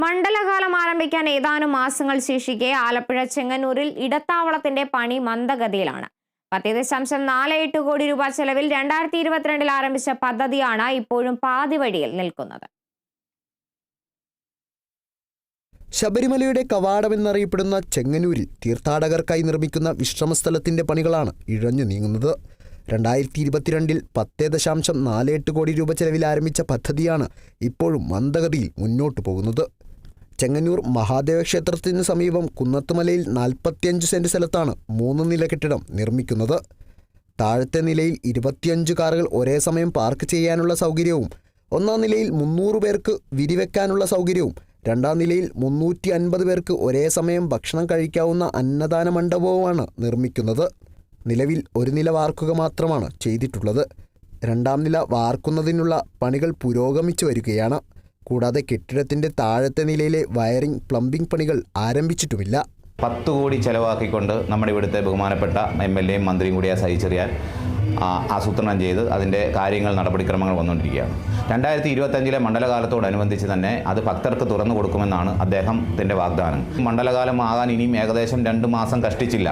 മണ്ഡലകാലം ആരംഭിക്കാൻ ഏതാനും മാസങ്ങൾ ശേഷിക്കെ ആലപ്പുഴ ചെങ്ങന്നൂരിൽ ഇടത്താവളത്തിന്റെ പണി മന്ദഗതിയിലാണ്. 10.48 കോടി രൂപ ചെലവിൽ 2022 ആരംഭിച്ച പദ്ധതിയാണ് ഇപ്പോഴും പാതിവഴിയിൽ നിൽക്കുന്നത്. ശബരിമലയുടെ കവാടമെന്നറിയപ്പെടുന്ന ചെങ്ങന്നൂരിൽ തീർത്ഥാടകർക്കായി നിർമ്മിക്കുന്ന വിശ്രമസ്ഥലത്തിന്റെ പണികളാണ് ഇഴഞ്ഞു നീങ്ങുന്നത്. 2022 10.48 കോടി രൂപ ചെലവിൽ ആരംഭിച്ച പദ്ധതിയാണ് ഇപ്പോഴും മന്ദഗതിയിൽ മുന്നോട്ടു പോകുന്നത്. ചെങ്ങന്നൂർ മഹാദേവ ക്ഷേത്രത്തിന് സമീപം കുന്നത്തുമലയിൽ 45 സെന്റ് സ്ഥലത്താണ് 3 നില കെട്ടിടം നിർമ്മിക്കുന്നത്. താഴത്തെ നിലയിൽ 25 കാറുകൾ ഒരേ സമയം പാർക്ക് ചെയ്യാനുള്ള സൗകര്യവും, ഒന്നാം നിലയിൽ 300 പേർക്ക് വിരിവെക്കാനുള്ള സൗകര്യവും, രണ്ടാം നിലയിൽ 350 പേർക്ക് ഒരേ സമയം ഭക്ഷണം കഴിക്കാവുന്ന അന്നദാന മണ്ഡപവുമാണ് നിർമ്മിക്കുന്നത്. നിലവിൽ ഒരു നില വാർക്കുക മാത്രമാണ് ചെയ്തിട്ടുള്ളത്. രണ്ടാം നില വാർക്കുന്നതിനുള്ള പണികൾ പുരോഗമിച്ചു വരികയാണ്. കൂടാതെ കെട്ടിടത്തിന്റെ താഴത്തെ നിലയിലെ വയറിംഗ്, പ്ലംബിംഗ് പണികൾ ആരംഭിച്ചിട്ടുമില്ല. 10 കോടി ചെലവാക്കിക്കൊണ്ട് നമ്മുടെ ഇവിടുത്തെ ബഹുമാനപ്പെട്ട MLA-യും മന്ത്രിയും കൂടിയ സഹിച്ചെറിയാൻ ആസൂത്രണം ചെയ്ത് അതിൻ്റെ കാര്യങ്ങൾ നടപടിക്രമങ്ങൾ വന്നുകൊണ്ടിരിക്കുകയാണ്. 2025 മണ്ഡലകാലത്തോടനുബന്ധിച്ച് തന്നെ അത് ഭക്തർക്ക് തുറന്നു കൊടുക്കുമെന്നാണ് അദ്ദേഹത്തിൻ്റെ വാഗ്ദാനം. മണ്ഡലകാലം ആകാൻ ഇനിയും ഏകദേശം 2 മാസം കഷ്ടിച്ചില്ല.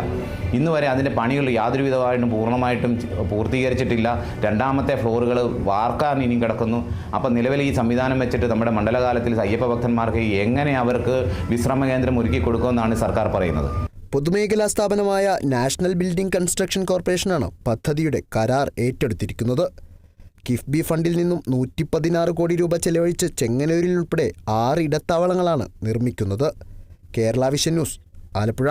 ഇന്ന് വരെ അതിൻ്റെ പണികൾ യാതൊരുവിധമായിട്ടും പൂർണ്ണമായിട്ടും പൂർത്തീകരിച്ചിട്ടില്ല. രണ്ടാമത്തെ ഫ്ലോറുകൾ വാർക്കാൻ ഇനിയും കിടക്കുന്നു. അപ്പം നിലവിൽ ഈ സംവിധാനം വെച്ചിട്ട് നമ്മുടെ മണ്ഡലകാലത്തിൽ അയ്യപ്പ ഭക്തന്മാർക്ക് എങ്ങനെ അവർക്ക് വിശ്രമ കേന്ദ്രം ഒരുക്കി കൊടുക്കുമെന്നാണ് സർക്കാർ പറയുന്നത്. പൊതുമേഖലാ സ്ഥാപനമായ നാഷണൽ ബിൽഡിംഗ് കൺസ്ട്രക്ഷൻ കോർപ്പറേഷനാണ് പദ്ധതിയുടെ കരാർ ഏറ്റെടുത്തിരിക്കുന്നത്. കിഫ്ബി ഫണ്ടിൽ നിന്നും 116 കോടി രൂപ ചെലവഴിച്ച് ചെങ്ങന്നൂരിൽ ഉൾപ്പെടെ 6 ഇടത്താവളങ്ങളാണ് നിർമ്മിക്കുന്നത്. Kerala vision news, Alappuzha.